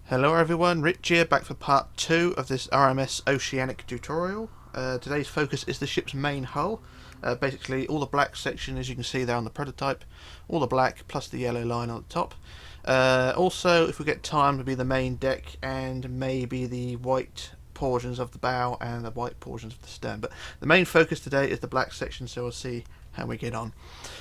Hello everyone, Rich here, back for part 2 of this RMS Oceanic tutorial. Today's focus is the ship's main hull. Basically all the black section, as you can see there on the prototype, all the black plus the yellow line on the top. Also, if we get time, will be the main deck and maybe the white portions of the bow and the white portions of the stern. But the main focus today is the black section, so we'll see how we get on.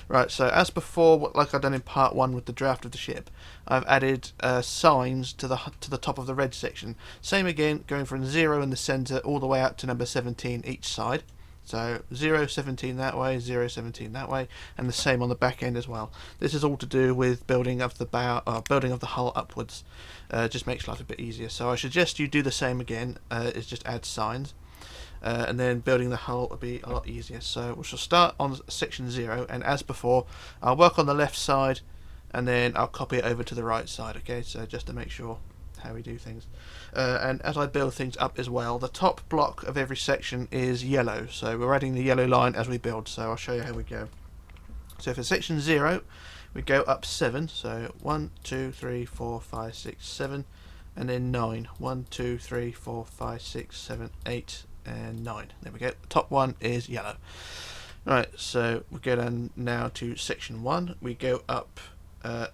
Right, so as before, like I've done in part 1 with the draft of the ship, I've added signs to the top of the red section. Same again, going from 0 in the centre all the way out to number 17 each side. So 0, 17 that way, 0, 17 that way, and the same on the back end as well. This is all to do with building of the building of the hull upwards. Just makes life a bit easier. So I suggest you do the same again. Is just add signs. And then building the hull will be a lot easier. So we shall start on section 0, and as before, I'll work on the left side and then I'll copy it over to the right side, okay, so just to make sure how we do things. And as I build things up as well, the top block of every section is yellow, so we're adding the yellow line as we build, so I'll show you how we go. So for section 0, we go up 7, so 1, 2, 3, 4, 5, 6, 7, and then 9. 1, 2, 3, 4, 5, 6, 7, 8, and 9. There we go. The top one is yellow. Right, so we go down now to section 1. We go up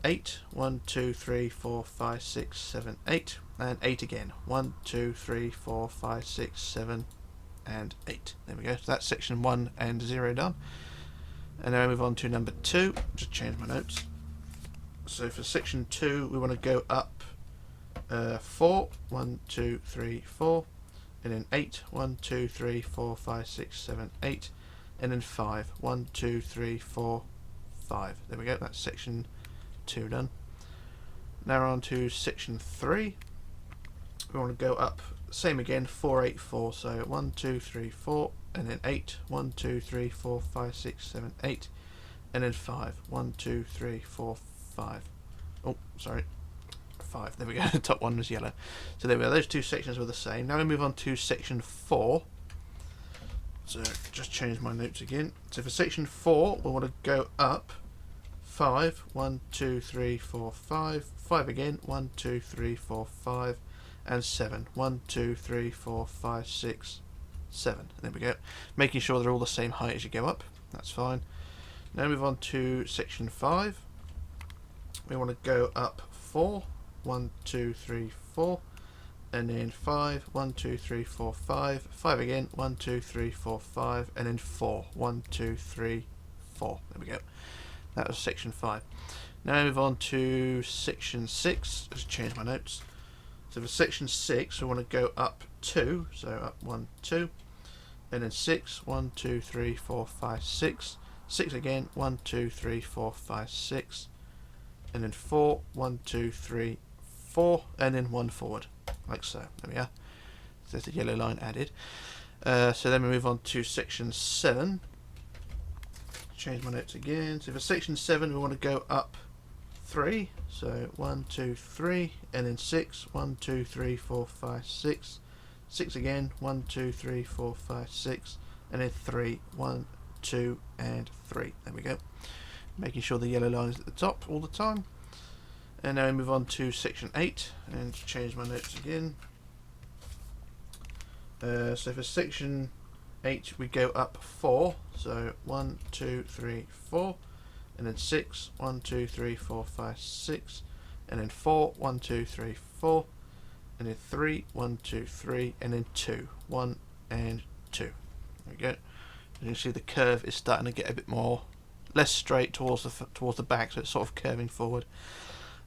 8. 1, 2, 3, 4, 5, 6, 7, 8, and 8 again. 1, 2, 3, 4, 5, 6, 7, and 8. There we go. So that's section 1 and 0 done. And now we move on to number 2. Just change my notes. So for section 2, we want to go up 4. 1, 2, 3, 4. And then 8, 1, 2, 3, 4, 5, 6, 7, 8, and then 5, 1, 2, 3, 4, 5. There we go, that's section 2 done. Now we're on to section 3. We want to go up, same again, 4, 8, 4. So 1, 2, 3, 4, and then 8, 1, 2, 3, 4, 5, 6, 7, 8, and then 5, 1, 2, 3, 4, 5. Oh, sorry. 5. There we go. The top one was yellow. So there we go. Those two sections were the same. Now we move on to section 4. So just change my notes again. So for section 4, we want to go up 5. 1, 2, 3, 4, 5. 5 again. 1, 2, 3, 4, 5. And 7. 1, 2, 3, 4, 5, 6, 7. There we go. Making sure they're all the same height as you go up. That's fine. Now move on to section 5. We want to go up 4. 1, 2, 3, 4, and then 5, 1, 2, 3, 4, 5, 5 again, 1, 2, 3, 4, 5, and then 4, 1, 2, 3, 4. There we go. That was section 5. Now move on to section 6. Just change my notes. So for section 6, we want to go up 2, so up 1, 2, and then 6, 1, 2, 3, 4, 5, 6, 6 again, 1, 2, 3, 4, 5, 6, and then 4, 1, 2, 3, 4, and then 1 forward, like so. There we are. So there's the yellow line added. So then we move on to section 7. Change my notes again. So for section 7, we want to go up 3. So 1, 2, 3, and then 6. 1, 2, 3, 4, 5, 6. 6 again. 1, 2, 3, 4, 5, 6, and then 3. 1, 2, and 3. There we go. Making sure the yellow line is at the top all the time. And now we move on to section 8, and change my notes again. So for section 8, we go up 4. So 1, 2, 3, 4, and then 6. 1, 2, 3, 4, 5, 6, and then 4. 1, 2, 3, 4, and then 3. 1, 2, 3, and then 2. 1 and 2. There we go. As you can see, the curve is starting to get a bit more less straight towards the back, so it's sort of curving forward.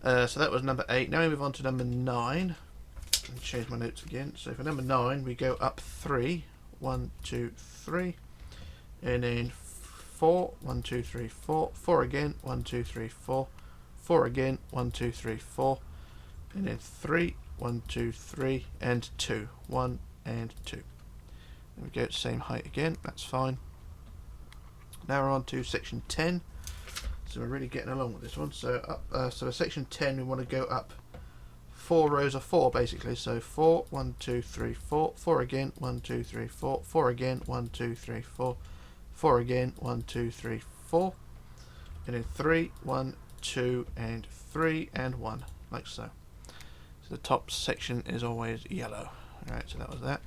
So that was number 8. Now we move on to number 9. And change my notes again. So for number 9, we go up 3. 1, 2, 3. And then 4. 1, 2, 3, 4. 4 again. 1, 2, 3, 4. 4 again. 1, 2, 3, 4. And then 3. 1, 2, 3. And 2. 1 and 2. There we go. Same height again. That's fine. Now we're on to section 10. So we're really getting along with this one. So up, so for section 10, we want to go up 4 rows of 4 basically. So 4, 1, 2, 3, 4, 4 again, 1, 2, 3, 4, 4 again, 1, 2, 3, 4, 4 again, 1, 2, 3, 4, and then 3, 1, 2, and 3, and 1, like so. So the top section is always yellow. Alright, so that was that.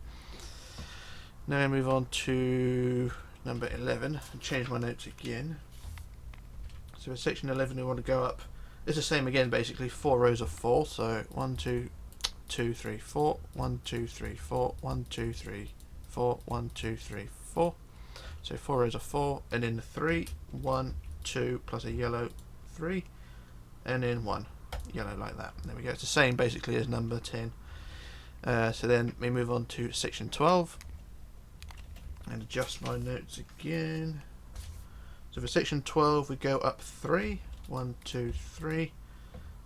Now I move on to number 11 and change my notes again. So for section 11 we want to go up, it's the same again basically, 4 rows of 4, so 1, 2, 2, 3, 4, 1, 2, 3, 4, 1, 2, 3, 4, 1, 2, 3, 4. So 4 rows of 4, and then 3, 1, 2, plus a yellow 3, and then 1 yellow like that. There we go. It's the same basically as number 10. So then we move on to section 12 and adjust my notes again. So for section 12 we go up 3, 1, 2, 3,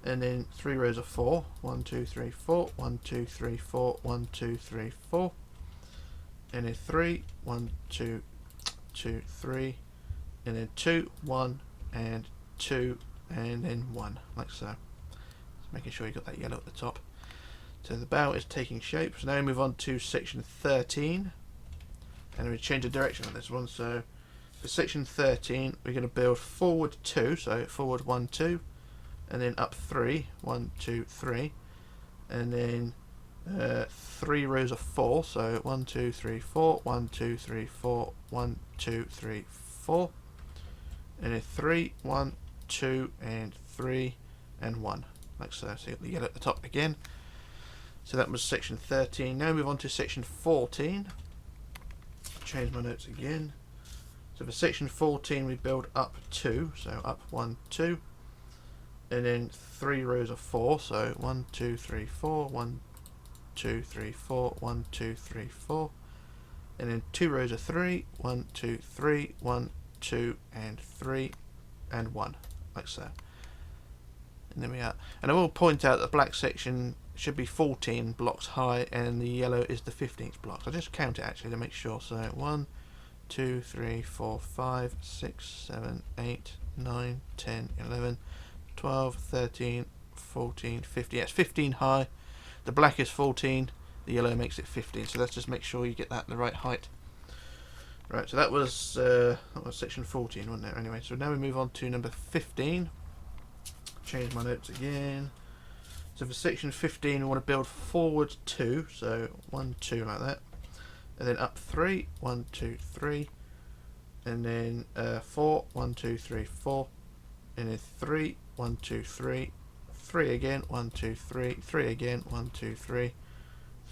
and then 3 rows of 4, 1, 2, 3, 4, 1, 2, 3, 4, 1, 2, 3, 4, and then 3, 1, 2, 2, 3, and then 2, 1, and 2, and then 1, like so. Just making sure you got that yellow at the top. So the bow is taking shape. So now we move on to section 13, and we change the direction on this one. So for section 13 we're going to build forward 2, so forward 1, 2, and then up 3, 1, 2, 3, and then 3 rows of 4, so 1, 2, 3, 4, 1, 2, 3, 4, 1, 2, 3, 4, and then 3, 1, 2, and 3, and 1, like so. So you got the yellow at the top again. So that was section 13. Now move on to section 14. Change my notes again. So for section 14 we build up 2, so up 1, 2, and then 3 rows of 4, so 1, 2, 3, 4, 1, 2, 3, 4, 1, 2, 3, 4, and then 2 rows of 3, 1, 2, 3, 1, 2, and 3, and 1, like so. And there we are. And I will point out that the black section should be 14 blocks high and the yellow is the 15th block. So I'll just count it actually to make sure. So 1, 2, 3, 4, 5, 6, 7, 8, 9, 10, 11, 12, 13, 14, 15. Yeah, it's 15 high. The black is 14. The yellow makes it 15. So let's just make sure you get that the right height. Right, so that was section 14, wasn't it? Anyway, so now we move on to number 15. Change my notes again. So for section 15 we want to build forward 2, so 1, 2 like that, and then up 3, 1, 2, 3, and then 4, 1, 2, 3, 4, and then 3, 1, 2, 3, 3 again, 1, 2, 3, 3 again, 1, 2, 3,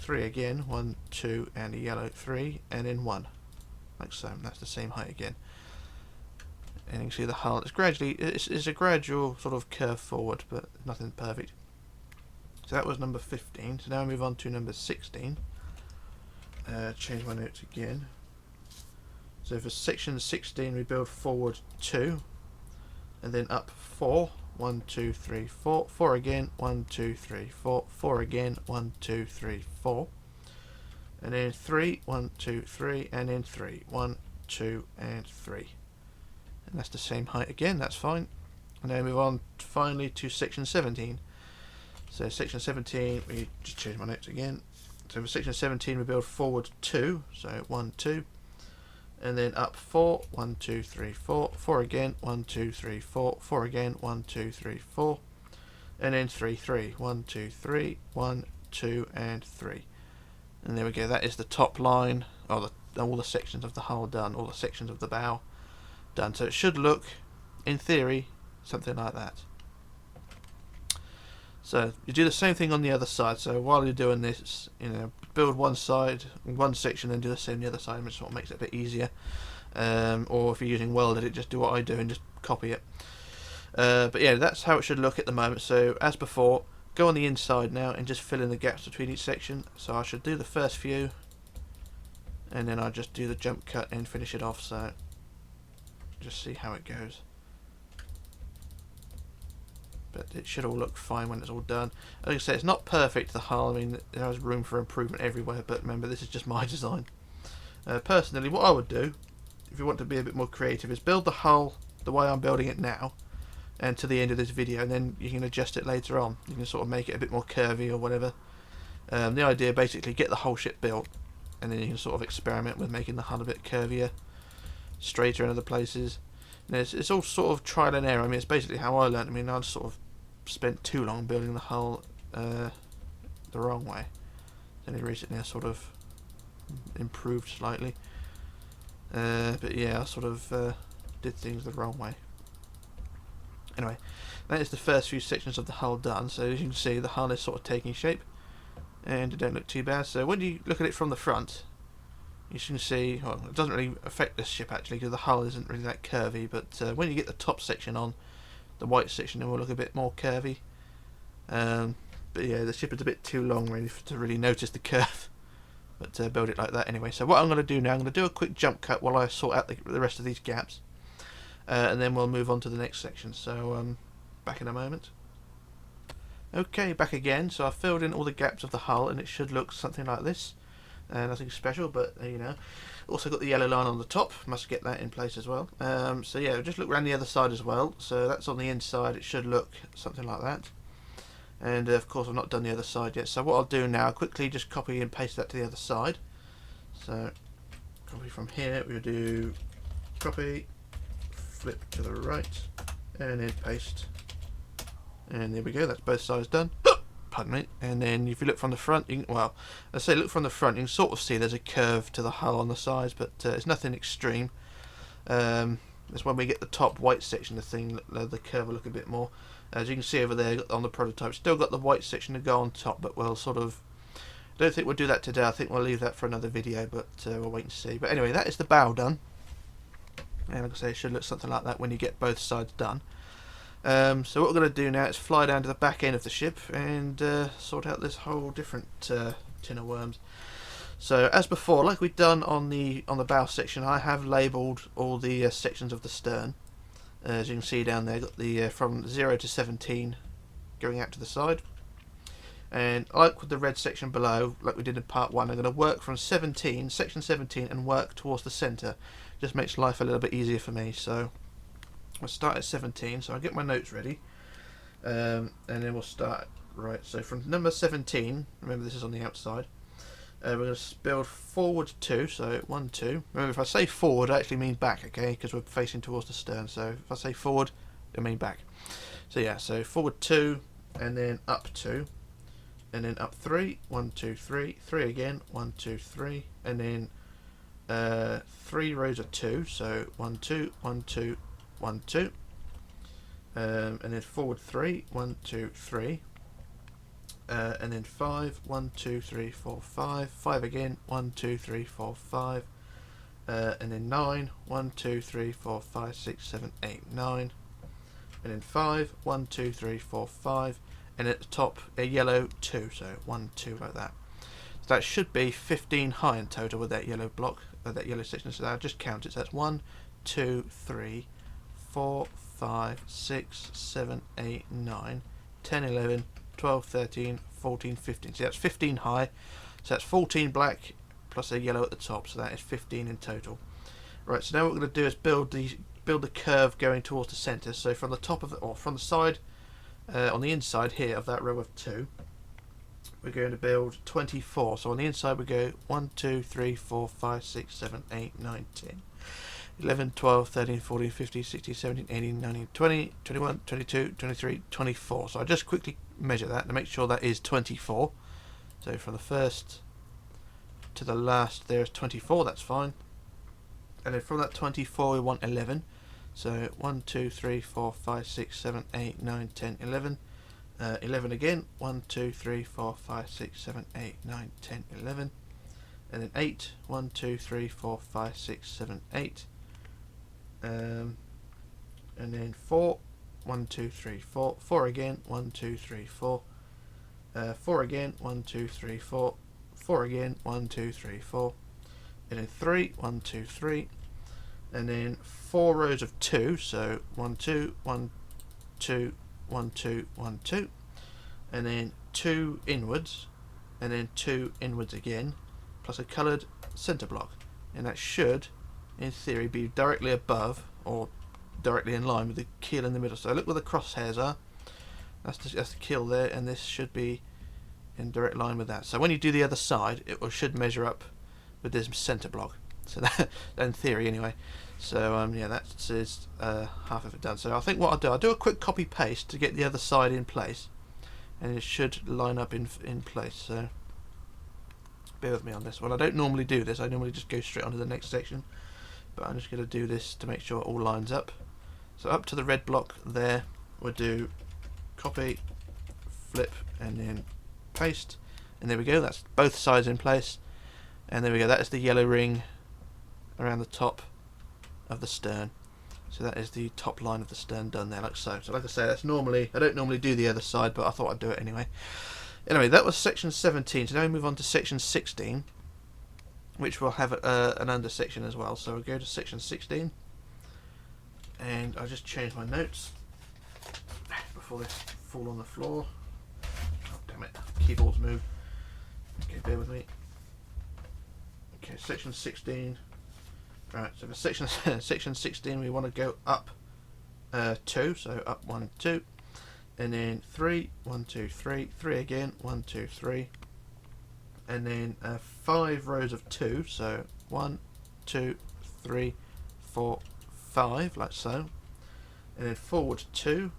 3 again, 1, 2, and a yellow 3, and then 1, like so. And that's the same height again. And you can see the hull is gradually, it's a gradual sort of curve forward, but nothing perfect. So that was number 15. So now I move on to number 16. Change my notes again. So for section 16 we build forward 2, and then up 4, 1, 2, 3, 4, 4 again, 1, 2, 3, 4, 4 again, 1, 2, 3, 4, and then 3, 1, 2, 3, and then 3, 1, 2, and 3. And that's the same height again, that's fine. And then move on finally to section 17. So section 17, we just change my notes again. So for section 17 we build forward 2, so 1, 2, and then up 4, 1, 2, 3, 4, 4 again, 1, 2, 3, 4, 4 again, 1, 2, 3, 4, and then 3, 3, 1, 2, 3, 1, 2, and 3. And there we go, that is the top line, all the sections of the hull done, all the sections of the bow done. So it should look, in theory, something like that. So you do the same thing on the other side. So while you're doing this, you know, build one side, one section, and do the same on the other side, which sort of makes it a bit easier. Or if you're using Welded, just do what I do and just copy it. But yeah, that's how it should look at the moment. So as before, go on the inside now and just fill in the gaps between each section. So I should do the first few, and then I'll just do the jump cut and finish it off. So just see how it goes. But it should all look fine when it's all done. Like I say, it's not perfect, the hull. I mean, there's room for improvement everywhere, but remember, this is just my design. Personally, what I would do, if you want to be a bit more creative, is build the hull the way I'm building it now, and to the end of this video, and then you can adjust it later on. You can sort of make it a bit more curvy or whatever. The idea, basically, get the whole ship built, and then you can sort of experiment with making the hull a bit curvier, straighter in other places. And it's all sort of trial and error. I mean, it's basically how I learned. I mean, I sort of spent too long building the hull the wrong way. Only recently I sort of improved slightly. But yeah, I sort of did things the wrong way. Anyway, that is the first few sections of the hull done. So as you can see, the hull is sort of taking shape, and it don't look too bad. So when you look at it from the front, you can see, well, it doesn't really affect this ship actually because the hull isn't really that curvy. But when you get the top section on, the white section, it will look a bit more curvy. But yeah, the ship is a bit too long really to really notice the curve. But build it like that anyway. So what I'm going to do now, I'm going to do a quick jump cut while I sort out the rest of these gaps. And then we'll move on to the next section. So back in a moment. Okay, back again. So I've filled in all the gaps of the hull, and it should look something like this. Nothing special, but you know. Also got the yellow line on the top. Must get that in place as well. So yeah, just look around the other side as well. So that's on the inside. It should look something like that. And of course I've not done the other side yet. So what I'll do now, quickly just copy and paste that to the other side. So copy from here. We'll do copy, flip to the right, and then paste. And there we go. That's both sides done. Pardon me. And then if you look from the front, you can, well, I say look from the front, you can sort of see there's a curve to the hull on the sides, but it's nothing extreme. It's when we get the top white section, the curve will look a bit more. As you can see over there on the prototype, still got the white section to go on top, but we'll sort of, don't think we'll do that today. I think we'll leave that for another video, but we'll wait and see. But anyway, that is the bow done, and like I say, it should look something like that when you get both sides done. So what we're going to do now is fly down to the back end of the ship and sort out this whole different tin of worms. So as before, like we've done on the bow section, I have labelled all the sections of the stern. As you can see down there, got the from 0 to 17 going out to the side. And like with the red section below, like we did in part 1, I'm going to work from section 17, and work towards the centre. Just makes life a little bit easier for me. So I'll start at 17, so I'll get my notes ready. And then we'll start, right, so from number 17, remember this is on the outside, we're going to build forward 2, so 1, 2. Remember, if I say forward, I actually mean back, okay, because we're facing towards the stern. So if I say forward, I mean back. So yeah, so forward 2, and then up 2, and then up 3, 1, 2, 3, 3 again, 1, 2, 3, and then 3 rows of 2, so 1, 2, 1, 2, 1, 2, and then forward 3, 1, 2, 3. And then 5, 1, 2, 3, 4, 5, 5 again, 1, 2, 3, 4, 5, and then 9, 1, 2, 3, 4, 5, 6, 7, 8, 9, and then 5, 1, 2, 3, 4, 5, and at the top a yellow 2, so 1, 2 like that. So that should be 15 high in total with that yellow block, that yellow section. So I'll just count it. So that's 1, 2, 3, 4, 5, 6, 7, 8, 9, 10, 11, 12, 13, 14, 15. So that's 15 high. So that's 14 black plus a yellow at the top. So that is 15 in total. Right. So now what we're going to do is build the curve going towards the centre. So from the top of it, or from the side, on the inside here of that row of 2, we're going to build 24. So on the inside we go 1, 2, 3, 4, 5, 6, 7, 8, 9, 10. 11, 12, 13, 14, 15, 16, 17, 18, 19, 20, 21, 22, 23, 24. So I just quickly measure that to make sure that is 24. So from the first to the last there's 24, that's fine. And then from that 24 we want 11. So 1, 2, 3, 4, 5, 6, 7, 8, 9, 10, 11. 11 again. 1, 2, 3, 4, 5, 6, 7, 8, 9, 10, 11. And then 8. 1, 2, 3, 4, 5, 6, 7, 8. And then 4, 1, 2, 3, 4, 4 again, 1, 2, 3, 4, 4 again, 1, 2, 3, 4, 4 again, 1, 2, 3, 4, and then 3, 1, 2, 3, and then 4 rows of 2, so 1, 2, 1, 2, 1, 2, 1, 2, and then 2 inwards, and then 2 inwards again, plus a coloured centre block, and that should, in theory, be directly above or directly in line with the keel in the middle. So look where the crosshairs are. That's the keel there, and this should be in direct line with that. So when you do the other side, it should measure up with this centre block. So that, in theory, anyway. So yeah, that is half of it done. So I think what I'll do a quick copy paste to get the other side in place, and it should line up in place. So bear with me on this one. I don't normally do this. I normally just go straight on to the next section, but I'm just going to do this to make sure it all lines up. So up to the red block there, we'll do copy, flip, and then paste, and there we go. That's both sides in place, and there we go. That is the yellow ring around the top of the stern. So that is the top line of the stern done there, like so. So like I say, that's normally, I don't normally do the other side, but I thought I'd do it anyway. Anyway, that was section 17. So now we move on to section 16, which will have an under section as well. So we'll go to section 16, and I'll just change my notes before they fall on the floor. Oh damn it, keyboards move. Okay, bear with me. Okay, section 16. Right, so for section 16 we want to go up 2, so up 1, 2, and then 3, 1, 2, 3, 3 again, 1, 2, 3, and then 5 rows of 2, so 1, 2, 3, 4, 5, like so, and then forward 2,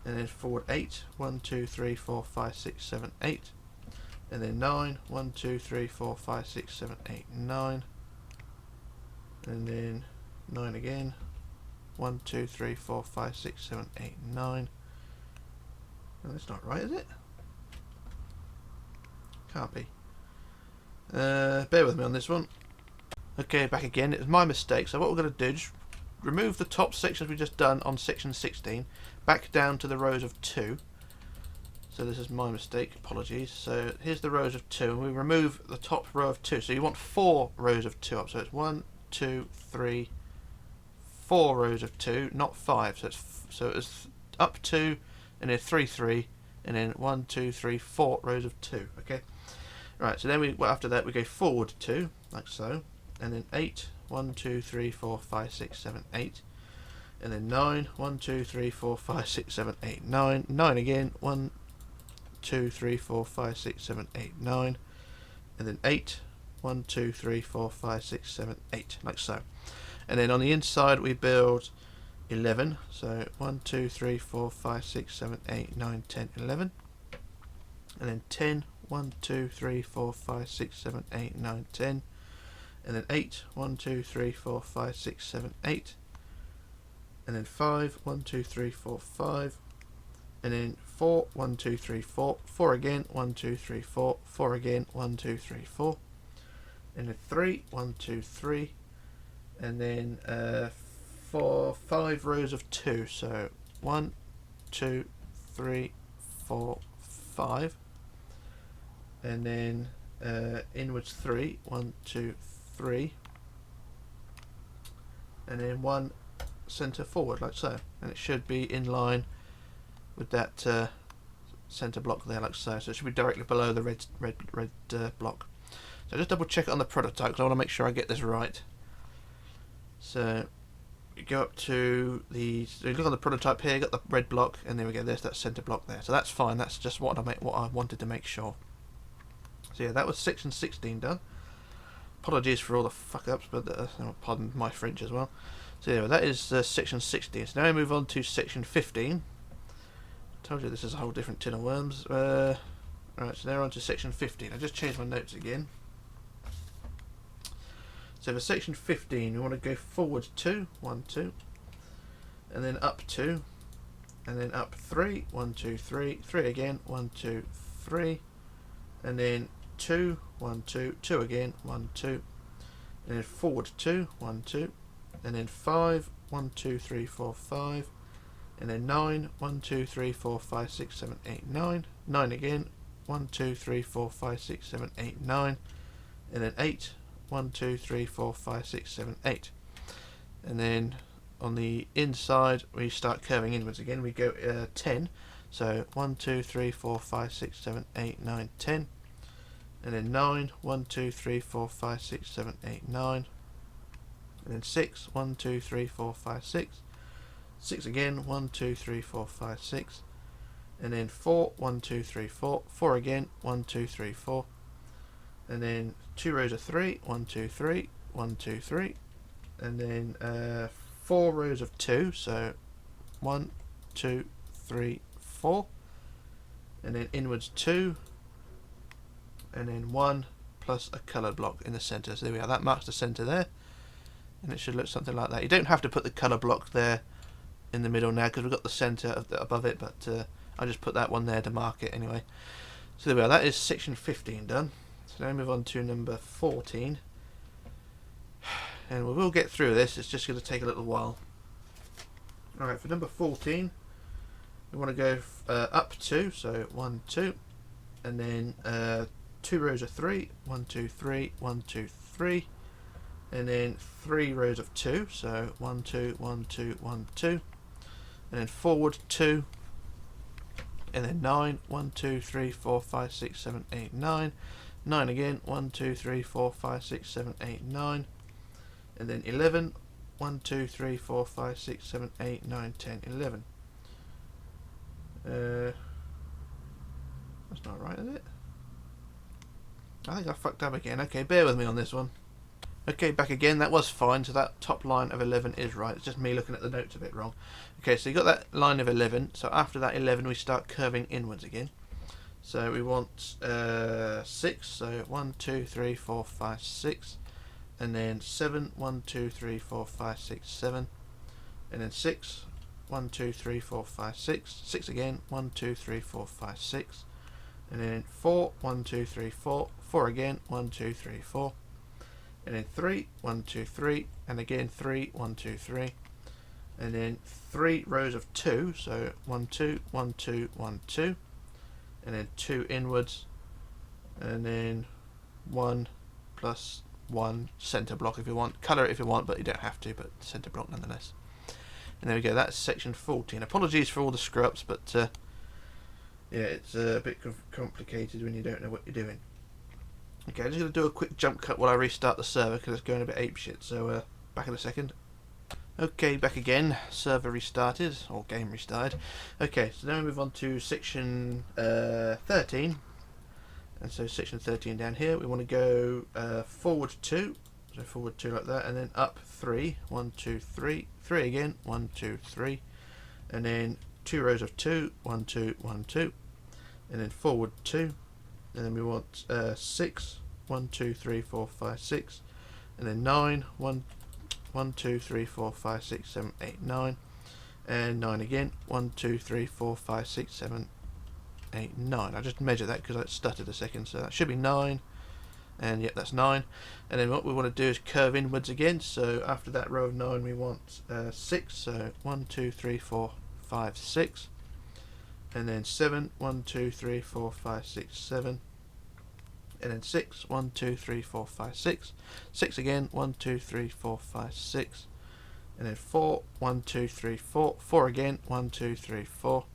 and then forward 8, 1, 2, 3, 4, 5, 6, 7, 8, and then 9, 1, 2, 3, 4, 5, 6, 7, 8, 9, and then 9 again, 1, 2, 3, 4, 5, 6, 7, 8, 9. No, that's not right, is it? Can't be. Bear with me on this one. Okay, back again. It was my mistake. So what we're going to do is remove the top sections we just done on section 16, back down to the rows of 2. So this is my mistake, apologies. So here's the rows of 2, and we remove the top row of 2. So you want 4 rows of 2 up. So it's 1, 2, 3, 4 rows of 2, not 5. So it's up 2, and then 3, 3, and then 1, 2, 3, 4 rows of 2. Okay. Right. So then after that we go forward 2, like so, and then 8, 1, 2, 3, 4, 5, 6, 7, 8, and then 9, 1, 2, 3, 4, 5, 6, 7, 8, 9, 9 again, 1, 2, 3, 4, 5, 6, 7, 8, 9, and then 8, 1, 2, 3, 4, 5, 6, 7, 8, like so. And then on the inside we build 11, so 1, 2, 3, 4, 5, 6, 7, 8, 9, 10, 11, and then 10, 1, 2, 3, 4, 5, 6, 7, 8, 9, 10, and then 8, 1, 2, 3, 4, 5, 6, 7, 8, and then 5, 1, 2, 3, 4, 5, and then 4, 1, 2, 3, 4, 4 again, 1, 2, 3, 4, 4 again, 1, 2, 3, 4, and then 3, 1, 2, 3, and then 5 rows of 2, so 1, 2, 3, 4, 5, and then inwards 3, 1, 2, 3, and then 1 centre forward, like so, and it should be in line with that centre block there, like so. So it should be directly below the red block. So just double check it on the prototype because I want to make sure I get this right. So you go up to the, so you look on the prototype here, got the red block, and there we go. There's that centre block there. So that's fine. That's just what I wanted to make sure. So yeah, that was section 16 done. Apologies for all the fuck ups, but pardon my French as well. So yeah, that is section 16. So now we move on to section 15. Told you this is a whole different tin of worms. Right, so now we're on to section 15. I just changed my notes again. So for section 15, we want to go forward 2, 1, 2, and then up 2, and then up 3, 1, 2, 3, 3 again, 1, 2, 3, and then 2, 1, 2, 2 again, 1, 2, and then forward 2, 1, 2, and then 5, 1, 2, 3, 4, 5, and then 9, 1, 2, 3, 4, 5, 6, 7, 8, 9, 9 again, 1, 2, 3, 4, 5, 6, 7, 8, 9, and then 8, 1, 2, 3, 4, 5, 6, 7, 8. And then on the inside we start curving inwards again. We go 10. So 1, 2, 3, 4, 5, 6, 7, 8, 9, 10. And then 9, 1, 2, 3, 4, 5, 6, 7, 8, 9. And then 6, 1, 2, 3, 4, 5, 6. 6 again, 1, 2, 3, 4, 5, 6. And then 4, 1, 2, 3, 4. 4 again, 1, 2, 3, 4. And then 2 rows of 3, 1, 2, 3, 1, 2, 3, and then 4 rows of 2, so 1, 2, 3, 4, and then inwards 2, and then 1 plus a coloured block in the centre. So there we are, that marks the centre there, and it should look something like that. You don't have to put the colour block there in the middle now because we've got the centre above it, but I just put that one there to mark it anyway. So there we are, that is section 15 done. So now we move on to number 14, and we will get through this, it's just going to take a little while. Alright, for number 14 we want to go up 2, so 1, 2, and then 2 rows of 3, 1, 2, 3, 1, 2, 3, and then 3 rows of 2, so 1, 2, 1, 2, 1, 2, and then forward 2, and then 9, 1, 2, 3, 4, 5, 6, 7, 8, 9, 9 again, 1, 2, 3, 4, 5, 6, 7, 8, 9, and then 11, 1, 2, 3, 4, 5, 6, 7, 8, 9, 10, 11. That's not right, is it? I think I fucked up again. Okay, bear with me on this one. Okay, back again. That was fine. So that top line of 11 is right. It's just me looking at the notes a bit wrong. Okay, so you got that line of 11. So after that 11, we start curving inwards again. So we want 6. So 1, 2, 3, 4, 5, 6. And then 7. 1, 2, 3, 4, 5, 6, 7. And then 6. 1, 2, 3, 4, 5, 6. 6 again. 1, 2, 3, 4, 5, 6. And then 4. 1, 2, 3, 4. 4 again. 1, 2, 3, 4. And then 3, 1, 2, 3, and again 3, 1, 2, 3, and then 3 rows of 2, so 1, 2, 1, 2, 1, 2, and then 2 inwards, and then 1 plus 1 centre block if you want. Colour it if you want, but you don't have to, but centre block nonetheless. And there we go, that's section 14. Apologies for all the screw-ups, but yeah, it's a bit complicated when you don't know what you're doing. Okay, I'm just going to do a quick jump cut while I restart the server because it's going a bit apeshit, so back in a second. Okay, back again, server restarted, or game restarted. Okay, so now we move on to section 13, and so section 13 down here, we want to go forward 2, so forward 2 like that, and then up 3, 1, 2, 3, 3 again, 1, 2, 3, and then 2 rows of 2, 1, 2, 1, 2, and then forward 2, and then we want 6, 1, 2, 3, 4, 5, 6, and then 9, 1, 2, 3, 4, 5, 6, 7, 8, 9, and 9 again, 1, 2, 3, 4, 5, 6, 7, 8, 9. I just measured that because I stuttered a second, so that should be 9, and yep, that's 9. And then what we want to do is curve inwards again, so after that row of 9 we want 6, so 1, 2, 3, 4, 5, 6, and then 7, 1, 2, 3, 4, 5, 6, 7, and then 6, 1, 2, 3, 4, 5, 6, 6 again, 1, 2, 3, 4, 5, 6, and then 4, 1, 2, 3, 4, 4 again, 1, 2, 3, 4,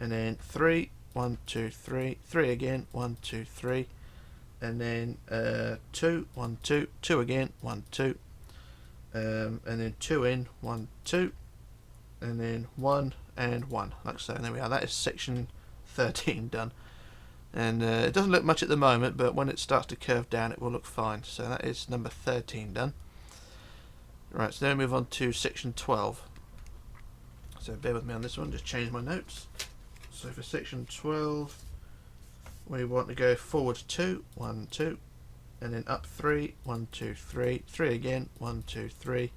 and then 3, 1, 2, 3, 3 again, 1, 2, 3, and then 2, 1, 2, 2 again, 1, 2, and then 2 in, 1, 2, and then 1 and 1, like so, and there we are, that is section 13 done. And it doesn't look much at the moment, but when it starts to curve down it will look fine. So that is number 13 done. Right, so then we move on to section 12. So bear with me on this one, just change my notes. So for section 12 we want to go forward 2, 1, 2, and then up 3, 1, 2, 3, 3 again, 1, 2, 3,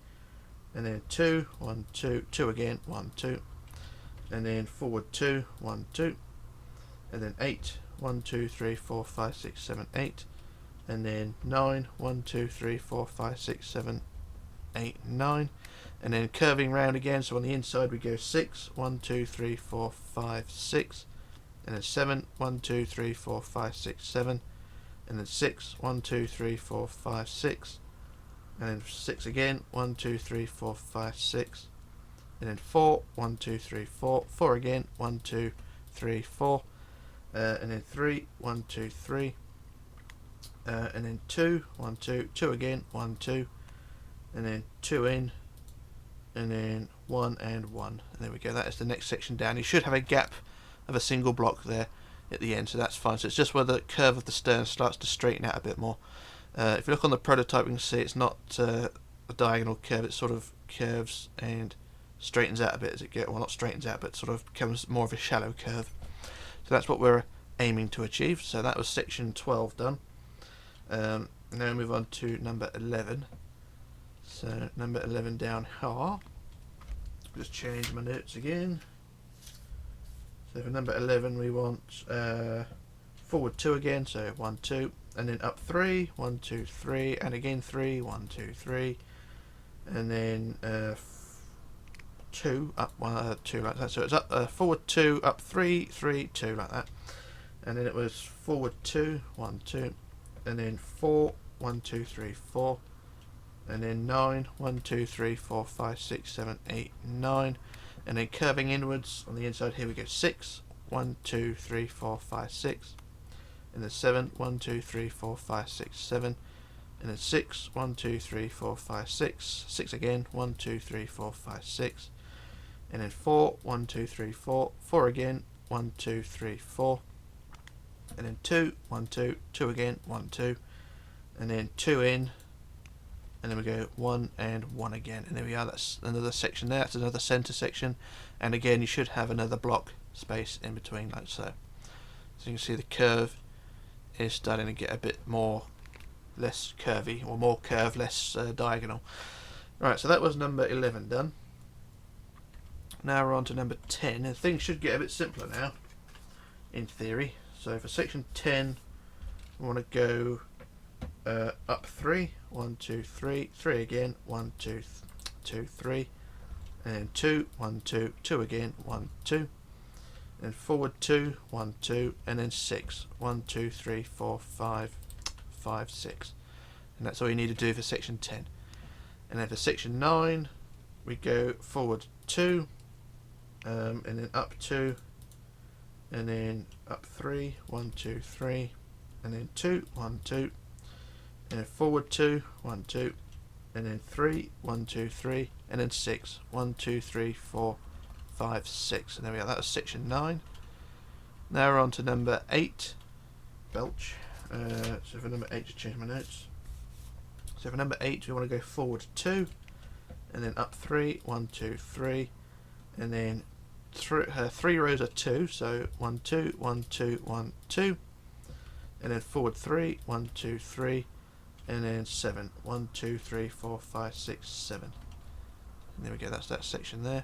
and then 2, 1, 2, 2 again, 1, 2, and then forward 2, 1, 2, and then 8, 1, 2, 3, 4, 5, 6, 7, 8, and then 9, 1, 2, 3, 4, 5, 6, 7, 8, 9, and then curving round again, so on the inside we go 6, 1, 2, 3, 4, 5, 6, and then 7, 1, 2, 3, 4, 5, 6, 7, and then 6, 1, 2, 3, 4, 5, 6, and then 6 again, 1, 2, 3, 4, 5, 6, and then 4, 1, 2, 3, 4, 4 again, 1, 2, 3, 4, and then 3, 1, 2, 3, and then 2, 1, 2, 2 again, 1, 2, and then 2 in, and then 1 and 1, and there we go, that is the next section down. You should have a gap of a single block there at the end, so that's fine. So it's just where the curve of the stern starts to straighten out a bit more. If you look on the prototype you can see it's not a diagonal curve, it sort of curves and straightens out a bit as it goes, well not straightens out but sort of becomes more of a shallow curve. So that's what we're aiming to achieve. So that was section 12 done. Now we move on to number 11. So number 11 down here. Just change my notes again. So for number 11 we want forward 2 again, so 1, 2, and then up 3, 1, 2, 3, and again 3, 1, 2, 3, and then 2, up 1, 2 like that. So it's up forward 2, up 3, 3, 2 like that. And then it was forward 2, 1, 2, and then 4, 1, 2, 3, 4, and then 9, 1, 2, 3, 4, 5, 6, 7, 8, 9, and then curving inwards on the inside here we go 6, 1, 2, 3, 4, 5, 6, and then 7, 1, 2, 3, 4, 5, 6, 7, and then 6, 1, 2, 3, 4, 5, 6, 6 again, 1, 2, 3, 4, 5, 6, and then 4, 1, 2, 3, 4, 4 again, 1, 2, 3, 4, and then 2, 1, 2, 2 again, 1, 2, and then 2 in, and then we go 1 and 1 again, and there we are. That's another section there. That's another centre section, and again you should have another block space in between like so. So you can see the curve is starting to get a bit less curvy, or more curved, less diagonal. Right, so that was number 11 done. Now we're on to number 10, and things should get a bit simpler now, in theory. So for section 10, we want to go up 3, 1, 2, 3, 3 again, 1, 2, 2, 3, and then 2, 1, 2, 2 again, 1, 2, and forward 2, 1, 2, and then 6, 1, 2, 3, 4, 5, 5, 6. And that's all you need to do for section 10. And then for section 9, we go forward 2, and then up 2, and then up 3, 1, 2, 3, and then 2, 1, 2, and then forward 2, 1, 2, and then 3, 1, 2, 3, and then 6, 1, 2, 3, 4, 5, 6. And there we are, that was section 9. Now we're on to number 8, belch. So for number 8, just change my notes. So for number 8, we want to go forward 2, and then up 3, 1, 2, 3, and then 3 rows of 2, so 1, 2, 1, 2, 1, 2, and then forward 3, 1, 2, 3, and then 7, 1, 2, 3, 4, 5, 6, 7. And there we go, that's that section there.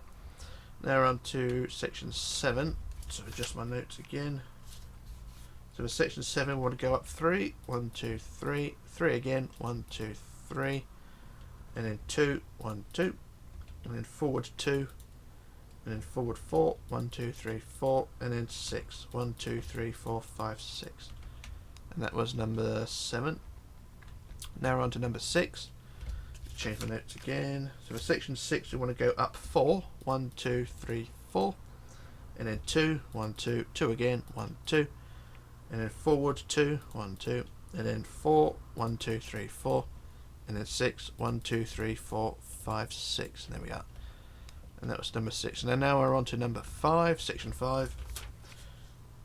Now we're on to section 7, so adjust my notes again. So for section 7 we want to go up 3, 1, 2, 3, 3 again, 1, 2, 3, and then 2, 1, 2, and then forward 2, and then forward 4, 1, 2, 3, 4, and then 6, 1, 2, 3, 4, 5, 6. And that was number 7. Now we're on to number 6. Change my notes again. So for section 6 we want to go up 4, 1, 2, 3, 4, and then 2, 1, 2, 2 again, 1, 2, and then forward 2, 1, 2, and then 4, 1, 2, 3, 4, and then 6, 1, 2, 3, 4, 5, 6. And there we are. And that was number 6. And then now we're on to number 5, section 5,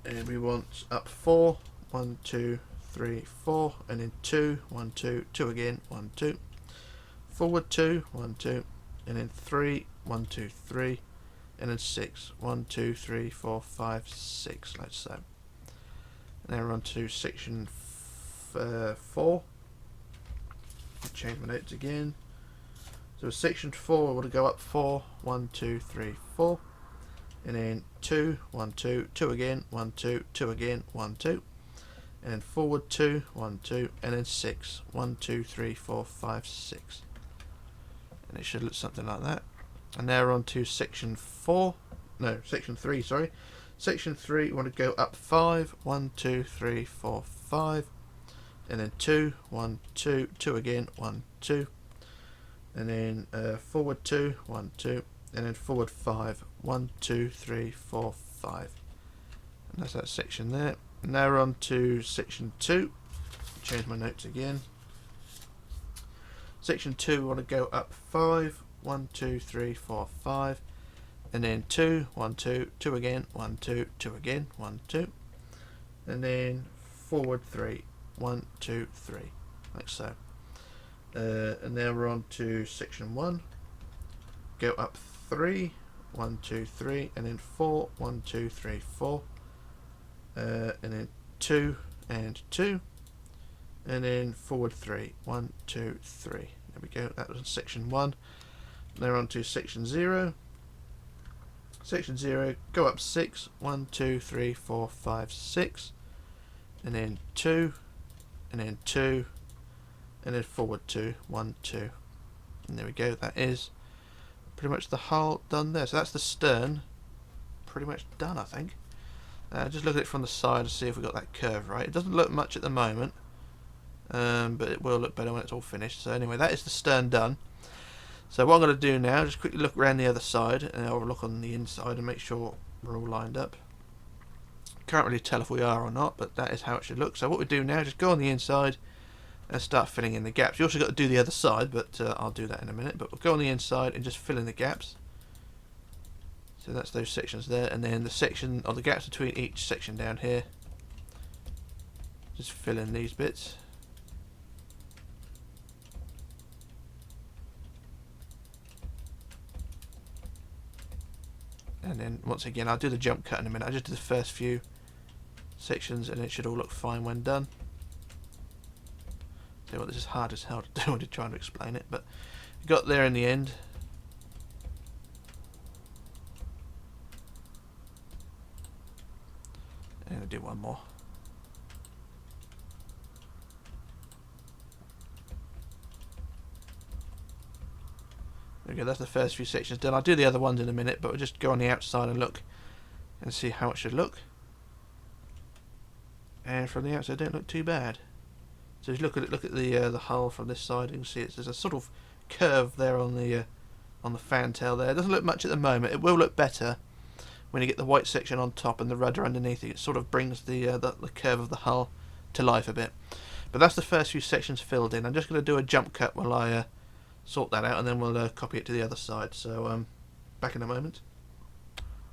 and we want up 4, 1, 2, 3, 4, and then 2, 1, 2, 2 again, 1, 2, forward 2, 1, 2, and then 3, 1, 2, 3, and then 6, 1, 2, 3, 4, 5, 6, like so. And now we're on to section 4. Change my notes again. So section 4, we want to go up 4, 1, 2, 3, 4, and then 2, 1, 2, 2 again, 1, 2, 2 again, 1, 2, and then forward 2, 1, 2, and then 6, 1, 2, 3, 4, 5, 6. And it should look something like that. And now we're on to section 3, sorry. Section 3, we want to go up 5, 1, 2, 3, 4, 5, and then 2, 1, 2, 2 again, 1, 2, and then forward 2, 1, 2, and then forward 5, 1, 2, 3, 4, 5. And that's that section there. Now we're on to section 2. Change my notes again. Section 2, we want to go up 5, 1, 2, 3, 4, 5, and then 2, 1, 2, 2 again, 1, 2, 2 again, 1, 2, and then forward 3, 1, 2, 3, like so. And now we're on to section 1. Go up 3, 1, 2, 3, and then 4, 1, 2, 3, 4, and then 2 and 2, and then forward 3. 1, 2, 3. There we go. That was section 1. Now on to section 0. Section 0, go up 6. 1, 2, 3, 4, 5, 6, and then 2, and then 2, and then forward 2. 1, 2, and there we go. That is pretty much the hull done there. So that's the stern pretty much done, I think. Just look at it from the side to see if we got that curve right. It doesn't look much at the moment, but it will look better when it's all finished. So anyway, that is the stern done. So what I'm going to do now, just quickly look around the other side, and I'll look on the inside and make sure we're all lined up. Can't really tell if we are or not, but that is how it should look. So what we do now, just go on the inside and start filling in the gaps. You also got to do the other side, but I'll do that in a minute. But we'll go on the inside and just fill in the gaps. So that's those sections there, and then the section or the gaps between each section down here. Just fill in these bits. And then once again, I'll do the jump cut in a minute. I just did the first few sections, and it should all look fine when done. So what, this is hard as hell to do when you're trying to explain it, but we got there in the end. And I'll do one more. There we go, that's the first few sections done. I'll do the other ones in a minute, but we'll just go on the outside and look and see how it should look. And from the outside, don't look too bad. So if you look at the hull from this side, you can see there's a sort of curve there on the fantail there. It doesn't look much at the moment. It will look better when you get the white section on top and the rudder underneath it. It sort of brings the curve of the hull to life a bit. But that's the first few sections filled in. I'm just going to do a jump cut while I sort that out, and then we'll copy it to the other side. So back in a moment.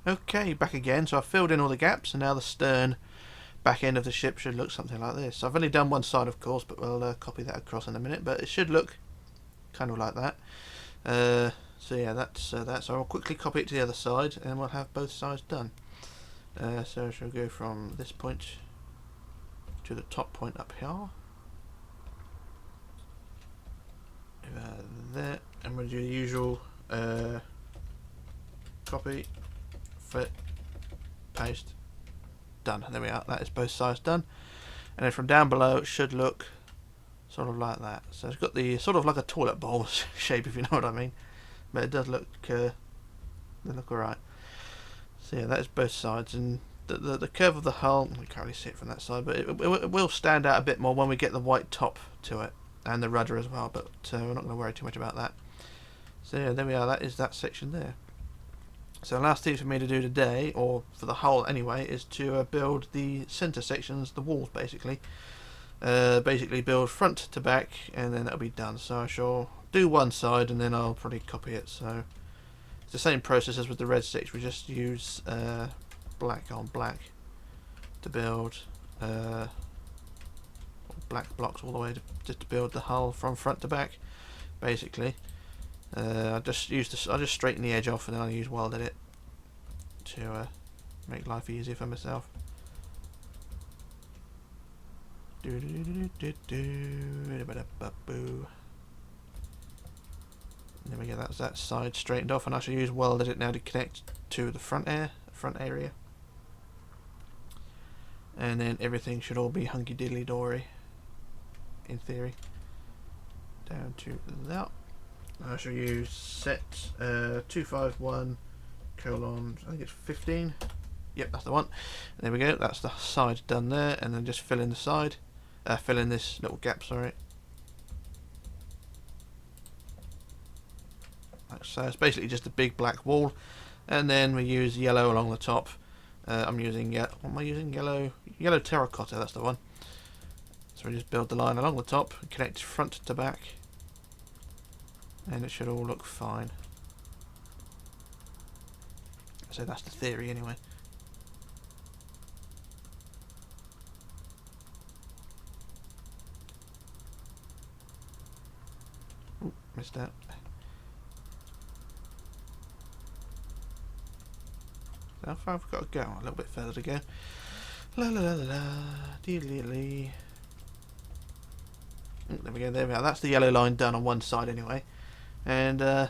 Okay, back again. So I've filled in all the gaps, and now the stern back end of the ship should look something like this. So I've only done one side, of course, but we'll copy that across in a minute. But it should look kind of like that. So yeah, that's that. So I'll quickly copy it to the other side, and we'll have both sides done. So I shall go from this point to the top point up here. There, and we'll do the usual copy, fit, paste, done. And there we are. That is both sides done. And then from down below, it should look sort of like that. So it's got the sort of like a toilet bowl shape, if you know what I mean. But it does look, they look alright. So yeah, that is both sides, and the curve of the hull, we can't really see it from that side, but it will stand out a bit more when we get the white top to it, and the rudder as well. But we're not going to worry too much about that. So yeah, there we are. That is that section there. So the last thing for me to do today, or for the hull anyway, is to build the centre sections, the walls basically. Basically build front to back, and then that'll be done. So I shall do one side, and then I'll probably copy it. So it's the same process as with the red sticks. We just use black on black to build black blocks all the way to build the hull from front to back, basically. I just straighten the edge off, and then I use weld edit to make life easier for myself. There we go. That's that side straightened off, and I shall use weld edit now to connect to the front area, and then everything should all be hunky diddly dory in theory. Down to that. I shall use set 251 colon, I think it's 15. Yep, that's the one. There we go. That's the side done there, and then just fill in the side. Fill in this little gap. Sorry. So it's basically just a big black wall, and then we use yellow along the top. I'm using what am I using? Yellow terracotta. That's the one. So we just build the line along the top, and connect front to back, and it should all look fine. So that's the theory anyway. Ooh, missed out. How far have we got to go? A little bit further to go. La la la la la. Dee. There we go. There we are. That's the yellow line done on one side anyway, and yeah,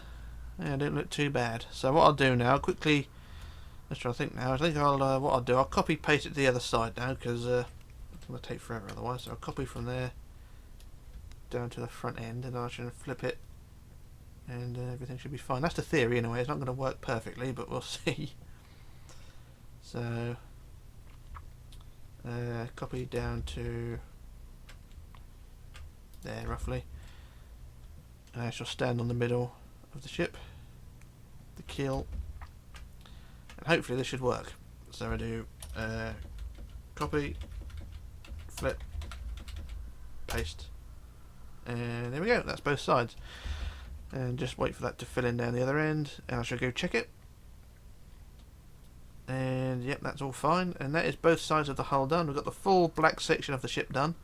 don't look too bad. So what I'll do now, quickly. Let's try to think now. I think what I'll do, I'll copy paste it to the other side now because it's going to take forever otherwise. So I'll copy from there down to the front end, and I should flip it, and everything should be fine. That's the theory anyway. It's not going to work perfectly, but we'll see. So copy down to there roughly. I shall stand on the middle of the ship, the keel, and hopefully this should work. So I do copy, flip, paste, and there we go. That's both sides. And just wait for that to fill in down the other end, and I shall go check it. And yep, that's all fine. And that is both sides of the hull done. We've got the full black section of the ship done,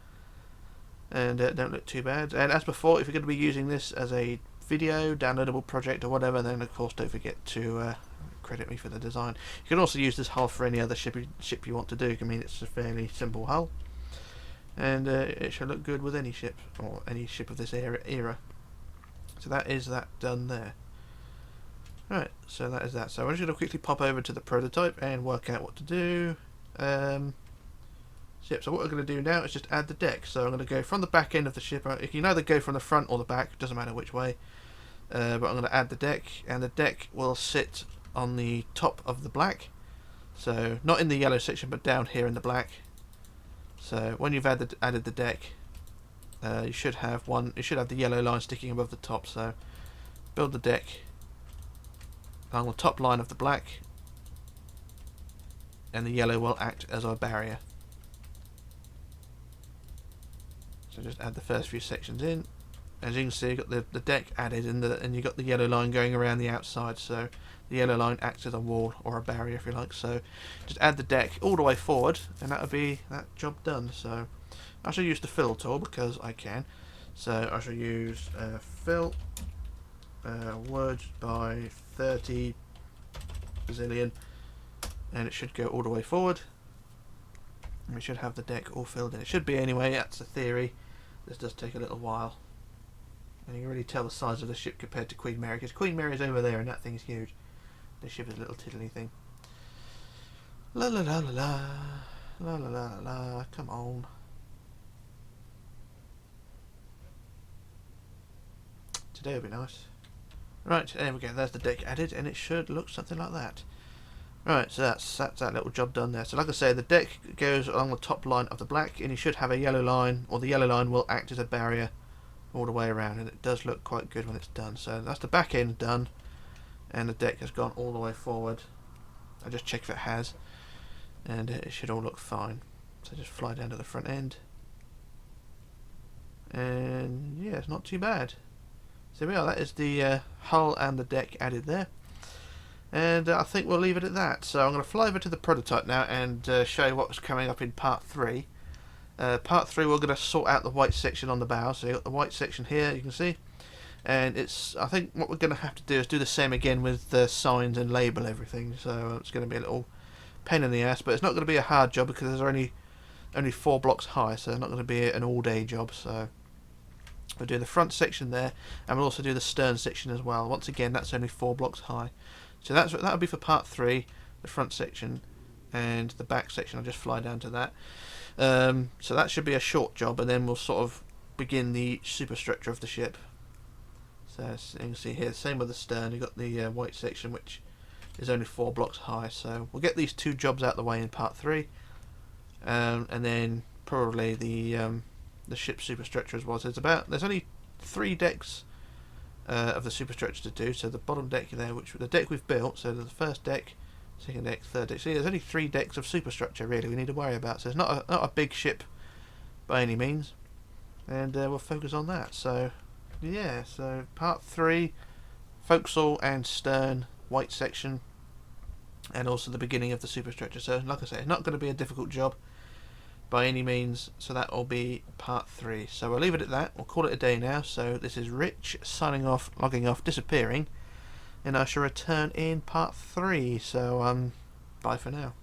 and don't look too bad. And as before, if you're going to be using this as a video downloadable project or whatever, then of course don't forget to credit me for the design. You can also use this hull for any other ship you want to do. I mean, it's a fairly simple hull, and it should look good with any ship or any ship of this era. So that is that done there. Right, so that is that. So I'm just going to quickly pop over to the prototype and work out what to do. So what we're going to do now is just add the deck. So I'm going to go from the back end of the ship. You can either go from the front or the back, doesn't matter which way. But I'm going to add the deck, and the deck will sit on the top of the black. So not in the yellow section, but down here in the black. So when you've added the deck, you should have the yellow line sticking above the top. So build the deck along the top line of the black, and the yellow will act as our barrier. So just add the first few sections in. As you can see, you've got the deck added, and you've got the yellow line going around the outside. So the yellow line acts as a wall or a barrier, if you like. So just add the deck all the way forward, and that'll be that job done. So I shall use the fill tool because I can. So I shall use fill words by 30 bazillion, and it should go all the way forward, and we should have the deck all filled in. It should be anyway. That's the theory. This does take a little while, and you can really tell the size of the ship compared to Queen Mary, because Queen Mary is over there and that thing's huge. This ship is a little tiddly thing. La la la la la la la la la. Come on. Today will be nice. Right, there we go. There's the deck added, and it should look something like that. Right, so that's that little job done there. So like I say, the deck goes along the top line of the black, and you should have a yellow line, or the yellow line will act as a barrier all the way around, and it does look quite good when it's done. So that's the back end done, and the deck has gone all the way forward. I just check if it has, and it should all look fine. So just fly down to the front end, and yeah, it's not too bad. So we are. That is the hull and the deck added there, and I think we'll leave it at that. So I'm going to fly over to the prototype now and show you what's coming up in part 3. Part 3, we're going to sort out the white section on the bow. So you've got the white section here, you can see, and I think what we're going to have to do is do the same again with the signs and label everything. So it's going to be a little pain in the ass, but it's not going to be a hard job because there's only 4 blocks high, so it's not going to be an all-day job. So we'll do the front section there, and we'll also do the stern section as well. Once again, that's only 4 blocks high. So that'll be for part 3, the front section, and the back section. I'll just fly down to that. So that should be a short job, and then we'll sort of begin the superstructure of the ship. So as you can see here, same with the stern. You've got the white section, which is only 4 blocks high. So we'll get these 2 jobs out of the way in part 3, and then probably the ship superstructure as well. So there's only 3 decks of the superstructure to do. So the bottom deck there, which the deck we've built, so the first deck, second deck, third deck. See, there's only 3 decks of superstructure really we need to worry about. So it's not a big ship by any means, and we'll focus on that. So yeah, so part 3, forecastle and stern, white section, and also the beginning of the superstructure. So like I say, it's not going to be a difficult job by any means, so that will be part 3. So we'll leave it at that. We'll call it a day now. So this is Rich signing off, logging off, disappearing, and I shall return in part 3. So bye for now.